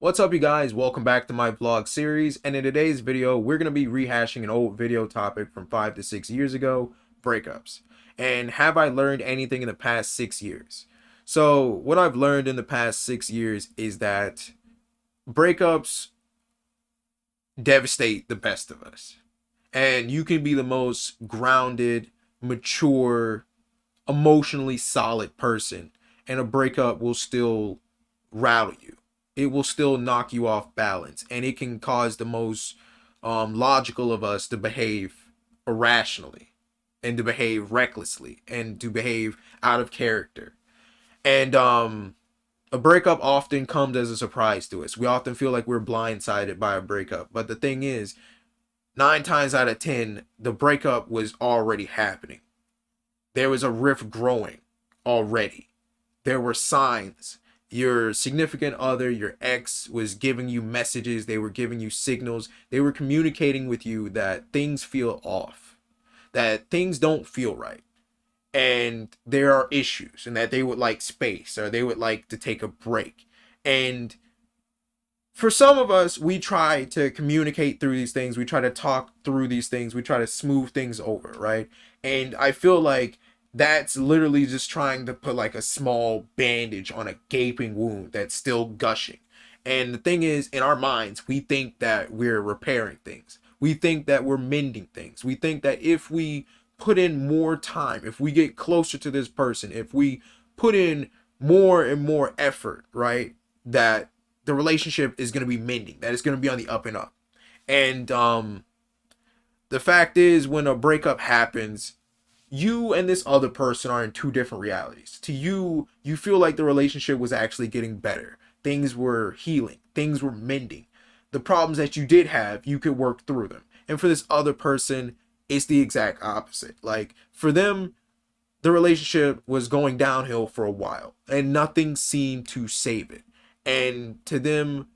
What's up, you guys? Welcome back to my vlog series, and in today's video we're going to be rehashing an old video topic from 5 to 6 years ago: breakups. And have I learned anything in the past 6 years? So what I've learned in the past 6 years is that breakups devastate the best of us, and you can be the most grounded, mature, emotionally solid person, and a breakup will still rattle you. It will still knock you off balance, and it can cause the most logical of us to behave irrationally, and to behave recklessly, and to behave out of character. And a breakup often comes as a surprise to us. We often feel like we're blindsided by a breakup, but the thing is, 9 times out of 10 the breakup was already happening. There was a rift growing already. There were signs. Your significant other, your ex, was giving you messages. They were giving you signals. They were communicating with you that things feel off, that things don't feel right, and there are issues, and that they would like space, or they would like to take a break. And for some of us, we try to communicate through these things. We try to talk through these things. We try to smooth things over, right? And I feel like that's literally just trying to put like a small bandage on a gaping wound that's still gushing. And the thing is, in our minds, we think that we're repairing things. We think that we're mending things. We think that if we put in more time, if we get closer to this person, if we put in more and more effort, right, that the relationship is going to be mending, that it's going to be on the up and up. And the fact is, when a breakup happens, you and this other person are in two different realities. To you, you feel like the relationship was actually getting better. Things were healing. Things were mending. The problems that you did have, you could work through them. And for this other person, it's the exact opposite. Like, for them, the relationship was going downhill for a while, and nothing seemed to save it. And to them,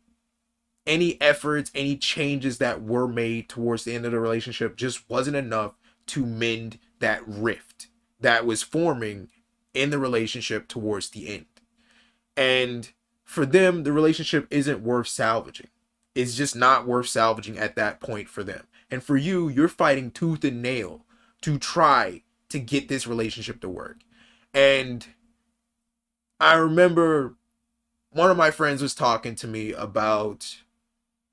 any efforts, any changes that were made towards the end of the relationship just wasn't enough to mend that rift that was forming in the relationship towards the end. And for them, the relationship isn't worth salvaging. It's just not worth salvaging at that point for them. And for you, you're fighting tooth and nail to try to get this relationship to work. And I remember one of my friends was talking to me about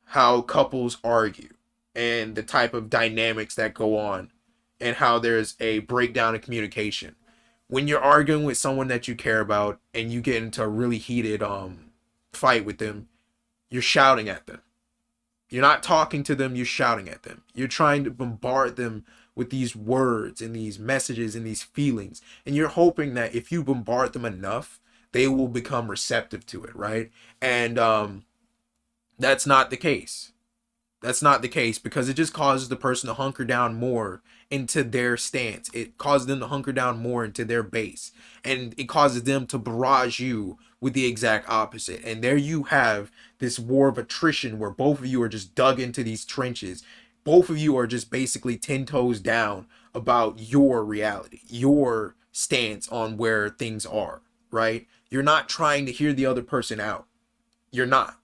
how couples argue and the type of dynamics that go on, and how there's a breakdown in communication when you're arguing with someone that you care about and you get into a really heated fight with them. You're shouting at them. You're not talking to them, you're shouting at them. You're trying to bombard them with these words and these messages and these feelings, and you're hoping that if you bombard them enough, they will become receptive to it, right? And that's not the case. That's not the case, because it just causes the person to hunker down more into their stance. It causes them to hunker down more into their base, and it causes them to barrage you with the exact opposite. And there you have this war of attrition where both of you are just dug into these trenches. Both of you are just basically 10 toes down about your reality, your stance on where things are, right? You're not trying to hear the other person out. You're not,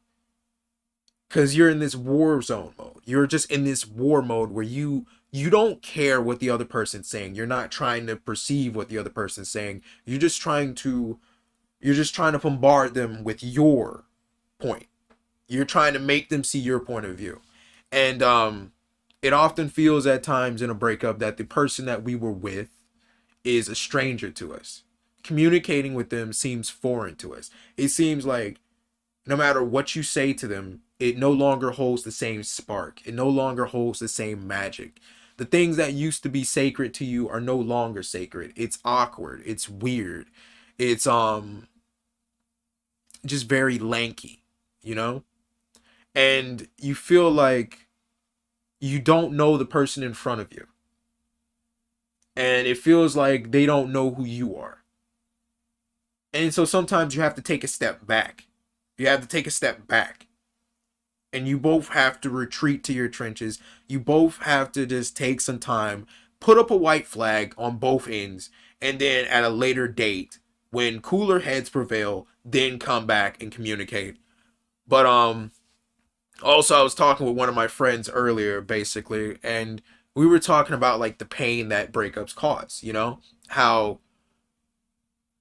because you're in this war zone mode. You're just in this war mode where you don't care what the other person's saying. You're not trying to perceive what the other person's saying. You're just trying to bombard them with your point. You're trying to make them see your point of view. And it often feels at times in a breakup that the person that we were with is a stranger to us. Communicating with them seems foreign to us. It seems like no matter what you say to them, it no longer holds the same spark. It no longer holds the same magic. The things that used to be sacred to you are no longer sacred. It's awkward. It's weird. It's just very lanky, you know? And you feel like you don't know the person in front of you. And it feels like they don't know who you are. And so sometimes you have to take a step back. You have to take a step back. And you both have to retreat to your trenches. You both have to just take some time, put up a white flag on both ends, and then at a later date, when cooler heads prevail, then come back and communicate. But also I was talking with one of my friends earlier, basically, and we were talking about like the pain that breakups cause, you know? How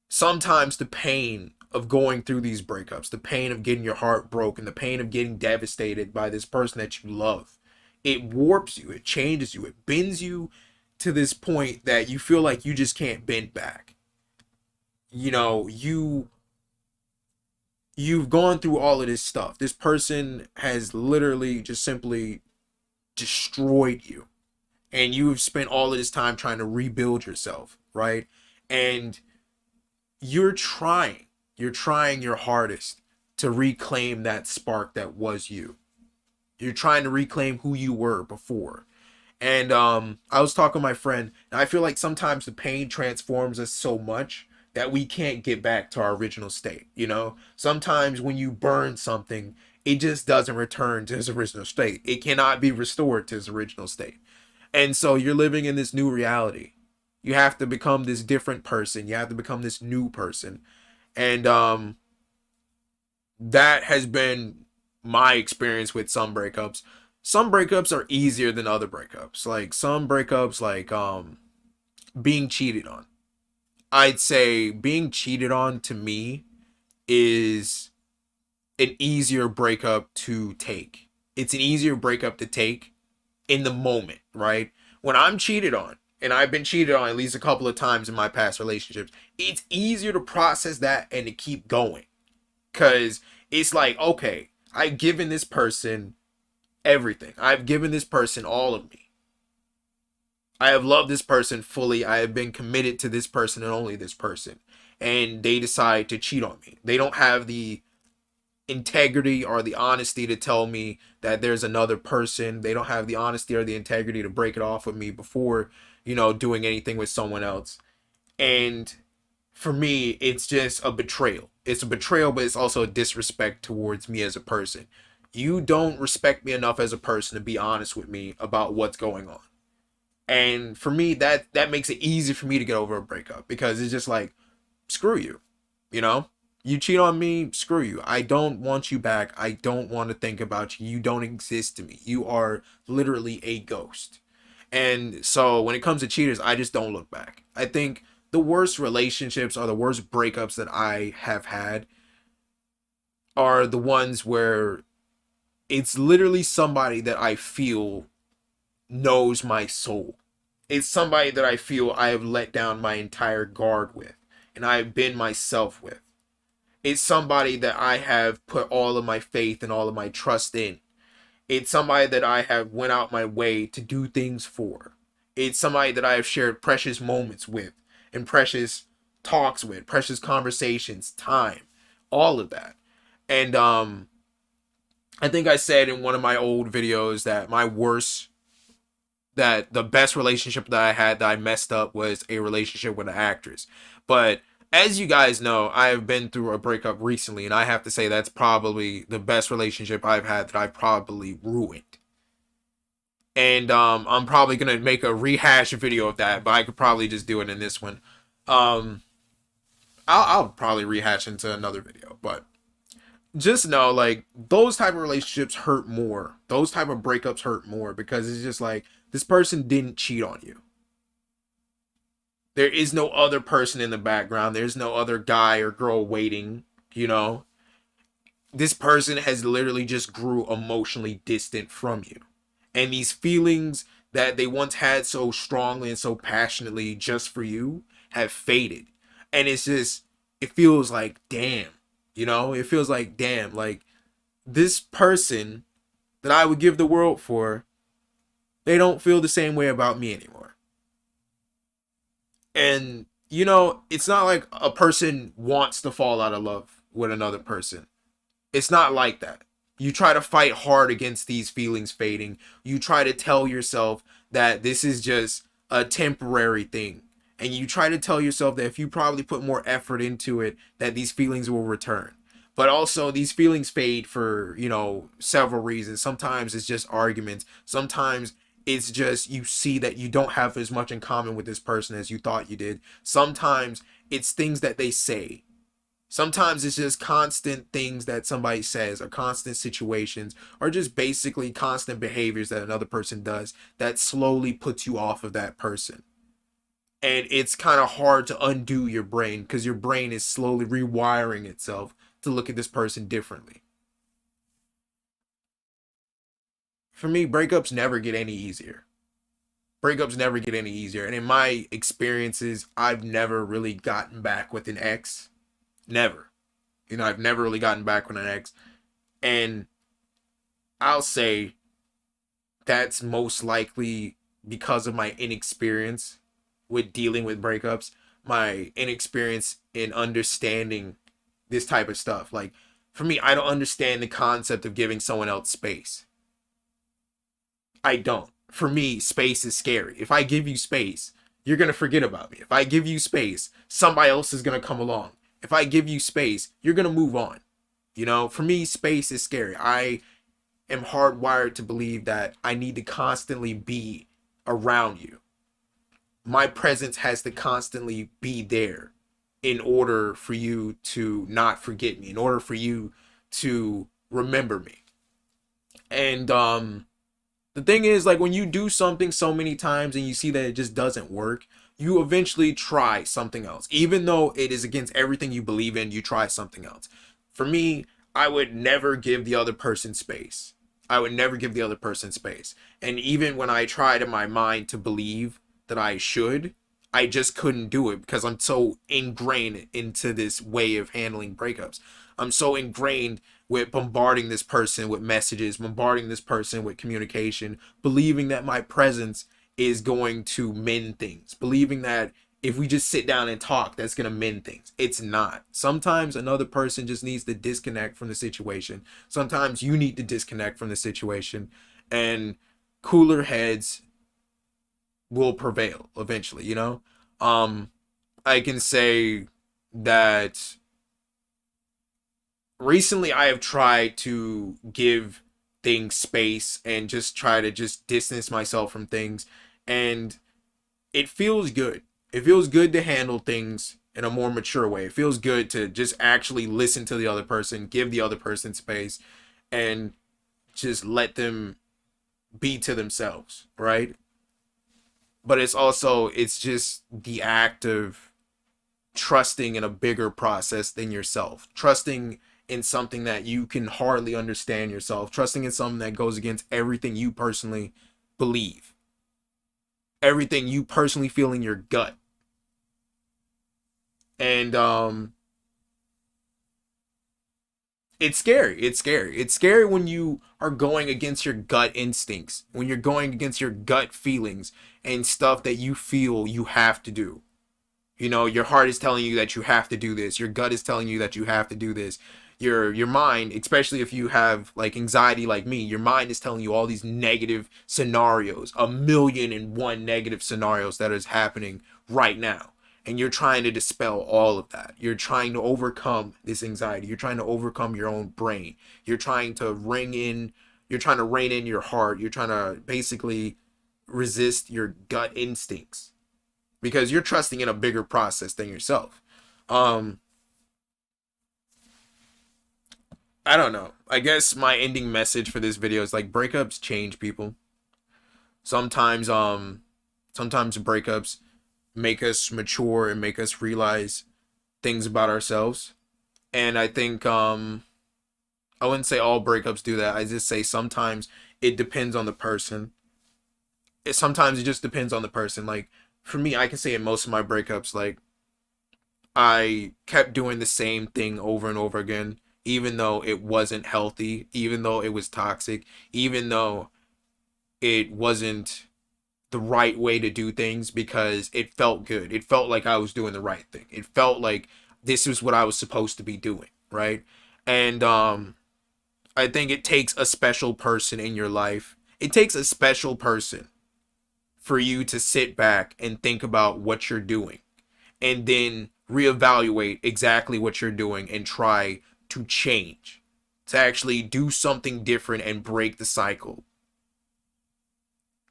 sometimes the pain of going through these breakups, the pain of getting your heart broken, the pain of getting devastated by this person that you love, it warps you, it changes you, it bends you to this point that you feel like you just can't bend back. You know, you've gone through all of this stuff. This person has literally just simply destroyed you. And you've spent all of this time trying to rebuild yourself, right? And you're trying. You're trying your hardest to reclaim that spark that was you. You're trying to reclaim who you were before. And I was talking to my friend, and I feel like sometimes the pain transforms us so much that we can't get back to our original state. You know, sometimes when you burn something, it just doesn't return to its original state. It cannot be restored to its original state. And so you're living in this new reality. You have to become this different person. You have to become this new person. And that has been my experience with some breakups. Some breakups are easier than other breakups. Like some breakups like being cheated on. I'd say being cheated on to me is an easier breakup to take. It's an easier breakup to take in the moment, right? When I'm cheated on, and I've been cheated on at least a couple of times in my past relationships, it's easier to process that and to keep going. Cause it's like, okay, I've given this person everything. I've given this person all of me. I have loved this person fully. I have been committed to this person and only this person. And they decide to cheat on me. They don't have the integrity or the honesty to tell me that there's another person. They don't have the honesty or the integrity to break it off with me before, you know, doing anything with someone else. And for me, it's just a betrayal. It's a betrayal, but it's also a disrespect towards me as a person. You don't respect me enough as a person to be honest with me about what's going on. And for me, that makes it easy for me to get over a breakup because it's just like, screw you, you know? You cheat on me, screw you. I don't want you back. I don't want to think about you. You don't exist to me. You are literally a ghost. And so when it comes to cheaters, I just don't look back. I think the worst relationships or the worst breakups that I have had are the ones where it's literally somebody that I feel knows my soul. It's somebody that I feel I have let down my entire guard with and I have been myself with. It's somebody that I have put all of my faith and all of my trust in. It's somebody that I have went out my way to do things for. It's somebody that I have shared precious moments with and precious talks with, precious conversations, time, all of that. And I think I said in one of my old videos that the best relationship that I had that I messed up was a relationship with an actress. But as you guys know, I have been through a breakup recently, and I have to say that's probably the best relationship I've had that I've probably ruined. And I'm probably gonna make a rehash video of that, but I could probably just do it in this one. Um, I'll probably rehash into another video, but just know like those type of relationships hurt more. Those type of breakups hurt more because it's just like this person didn't cheat on you. There is no other person in the background. There's no other guy or girl waiting, you know. This person has literally just grew emotionally distant from you. And these feelings that they once had so strongly and so passionately just for you have faded. And it's just it feels like damn, you know? It feels like damn, like this person that I would give the world for, they don't feel the same way about me anymore. And you know, it's not like a person wants to fall out of love with another person. It's not like that. You try to fight hard against these feelings fading. You try to tell yourself that this is just a temporary thing. And you try to tell yourself that if you probably put more effort into it, that these feelings will return. But also these feelings fade for, you know, several reasons. Sometimes it's just arguments. Sometimes it's just you see that you don't have as much in common with this person as you thought you did. Sometimes it's things that they say. Sometimes it's just constant things that somebody says, or constant situations, or just basically constant behaviors that another person does that slowly puts you off of that person. And it's kind of hard to undo your brain because your brain is slowly rewiring itself to look at this person differently. For me, breakups never get any easier. Breakups never get any easier. And in my experiences, I've never really gotten back with an ex. Never. I've never really gotten back with an ex. And I'll say that's most likely because of my inexperience with dealing with breakups, my inexperience in understanding this type of stuff. Like, for me, I don't understand the concept of giving someone else space. I don't. For me, space is scary. If I give you space, you're going to forget about me. If I give you space, somebody else is going to come along. If I give you space, you're going to move on. For me, space is scary. I am hardwired to believe that I need to constantly be around you. My presence has to constantly be there in order for you to not forget me, in order for you to remember me. And the thing is, like, when you do something so many times and you see that it just doesn't work, you eventually try something else. Even though it is against everything you believe in, you try something else. For me, I would never give the other person space. I would never give the other person space. And even when I tried in my mind to believe that I should, I just couldn't do it because I'm so ingrained into this way of handling breakups. I'm so ingrained with bombarding this person with messages, bombarding this person with communication, believing that my presence is going to mend things, believing that if we just sit down and talk, that's going to mend things. It's not. Sometimes another person just needs to disconnect from the situation. Sometimes you need to disconnect from the situation, and cooler heads will prevail eventually. I can say that recently I have tried to give things space and just try to just distance myself from things, and it feels good. It feels good to handle things in a more mature way. It feels good to just actually listen to the other person, give the other person space, and just let them be to themselves, right? But it's just the act of trusting in a bigger process than yourself, trusting in something that you can hardly understand yourself, trusting in something that goes against everything you personally believe, everything you personally feel in your gut. And it's scary. It's scary. It's scary when you are going against your gut instincts, when you're going against your gut feelings and stuff that you feel you have to do. Your heart is telling you that you have to do this. Your gut is telling you that you have to do this. Your mind, especially if you have like anxiety like me, your mind is telling you all these negative scenarios, 1,000,001 negative scenarios that is happening right now. And you're trying to dispel all of that. You're trying to overcome this anxiety. You're trying to overcome your own brain. You're trying to rein in your heart. You're trying to basically resist your gut instincts because you're trusting in a bigger process than yourself. Um, I don't know. I guess my ending message for this video is like breakups change people. Sometimes, sometimes breakups make us mature and make us realize things about ourselves. And I think, I wouldn't say all breakups do that. I just say sometimes it depends on the person. Sometimes it just depends on the person. Like for me, I can say in most of my breakups, like I kept doing the same thing over and over again, even though it wasn't healthy, even though it was toxic, even though it wasn't the right way to do things because it felt good. It felt like I was doing the right thing. It felt like this is what I was supposed to be doing, right? And I think it takes a special person in your life. It takes a special person for you to sit back and think about what you're doing and then reevaluate exactly what you're doing and try to change, to actually do something different and break the cycle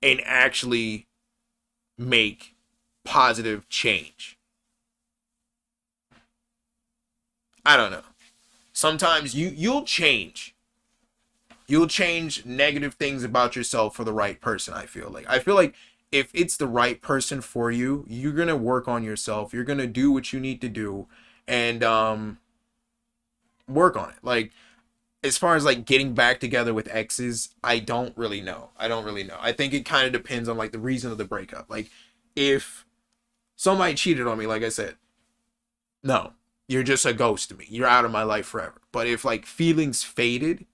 and actually make positive change. I don't know. Sometimes you'll change. You'll change negative things about yourself for the right person, I feel like if it's the right person for you, you're going to work on yourself. You're going to do what you need to do and work on it. Like as far as like getting back together with exes, I don't really know. I don't really know. I think it kind of depends on like the reason of the breakup. Like if somebody cheated on me, like I said, no, you're just a ghost to me. You're out of my life forever. But if like feelings faded,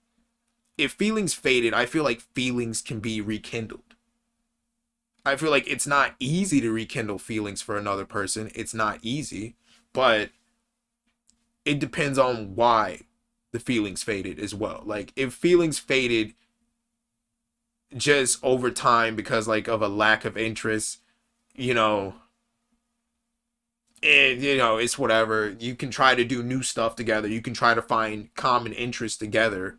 I feel like feelings can be rekindled. I feel like it's not easy to rekindle feelings for another person. It's not easy, but it depends on why the feelings faded as well. Like if feelings faded just over time because like of a lack of interest, you know, and it's whatever. You can try to do new stuff together. You can try to find common interests together.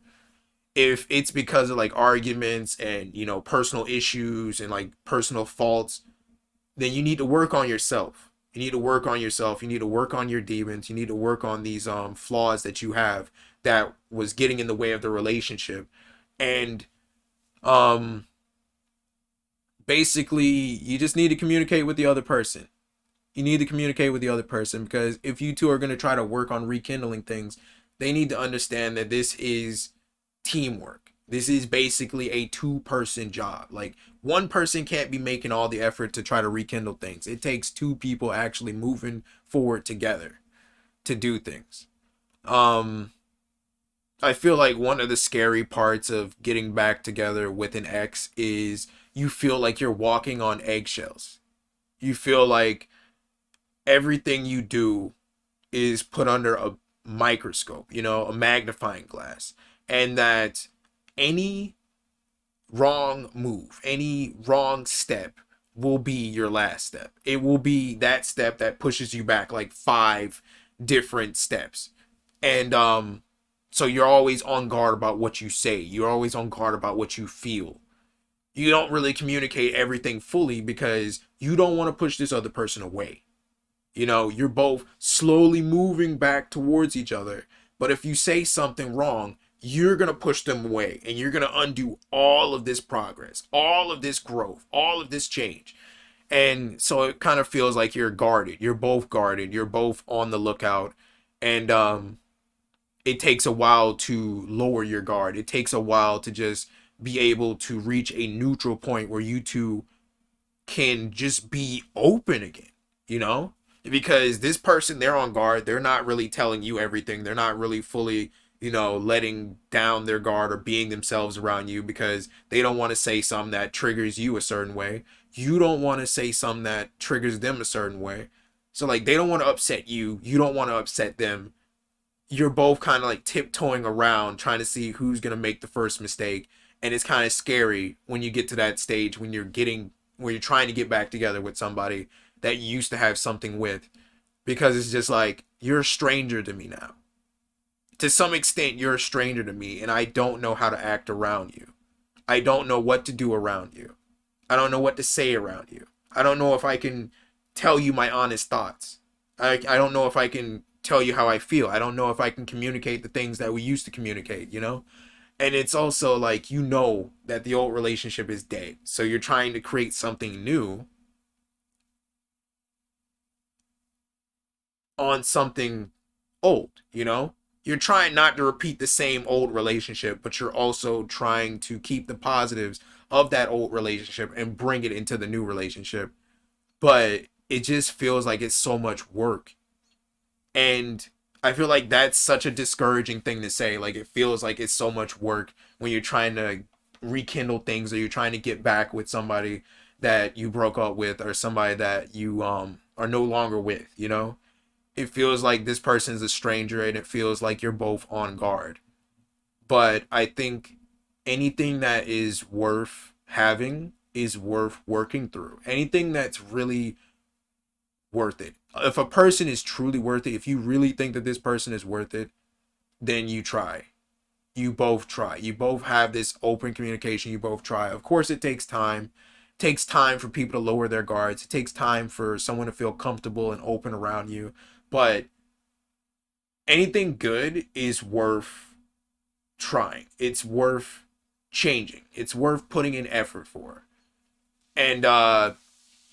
If it's because of like arguments and personal issues and like personal faults, then you need to work on yourself. You need to work on yourself. You need to work on your demons. You need to work on these flaws that you have that was getting in the way of the relationship. And um basically you just need to communicate with the other person. You need to communicate with the other person because if you two are going to try to work on rekindling things, they need to understand that this is teamwork. This is basically a two-person job. Like one person can't be making all the effort to try to rekindle things. It takes two people actually moving forward together to do things. Um I feel like one of the scary parts of getting back together with an ex is you feel like you're walking on eggshells. You feel like everything you do is put under a microscope, a magnifying glass, and that any wrong move, any wrong step will be your last step. It will be that step that pushes you back like five different steps. And so you're always on guard about what you say. You're always on guard about what you feel. You don't really communicate everything fully because you don't want to push this other person away. You're both slowly moving back towards each other. But if you say something wrong, you're going to push them away and you're going to undo all of this progress, all of this growth, all of this change. And so it kind of feels like you're guarded. You're both guarded. You're both on the lookout. And it takes a while to lower your guard. It takes a while to just be able to reach a neutral point where you two can just be open again, because this person, they're on guard. They're not really telling you everything. They're not really fully, letting down their guard or being themselves around you because they don't want to say something that triggers you a certain way. You don't want to say something that triggers them a certain way. So like they don't want to upset you. You don't want to upset them. You're both kind of like tiptoeing around trying to see who's going to make the first mistake. And it's kind of scary when you get to that stage when you're trying to get back together with somebody that you used to have something with, because it's just like you're a stranger to me now. To some extent, you're a stranger to me, and I don't know how to act around you. I don't know what to do around you. I don't know what to say around you. I don't know if I can tell you my honest thoughts. I don't know if I can tell you how I feel. I don't know if I can communicate the things that we used to communicate, And it's also like, that the old relationship is dead. So you're trying to create something new on something old. You're trying not to repeat the same old relationship, but you're also trying to keep the positives of that old relationship and bring it into the new relationship. But it just feels like it's so much work. And I feel like that's such a discouraging thing to say. Like it feels like it's so much work when you're trying to rekindle things or you're trying to get back with somebody that you broke up with or somebody that you are no longer with. It feels like this person's a stranger and it feels like you're both on guard. But I think anything that is worth having is worth working through. Anything that's really worth it. If a person is truly worth it, if you really think that this person is worth it, then you try. You both try. You both have this open communication. You both try. Of course, it takes time. It takes time for people to lower their guards. It takes time for someone to feel comfortable and open around you. But anything good is worth trying. It's worth changing. It's worth putting in effort for. And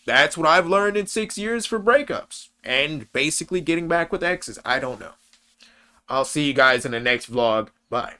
that's what I've learned in 6 years for breakups and basically getting back with exes. I don't know. I'll see you guys in the next vlog. Bye.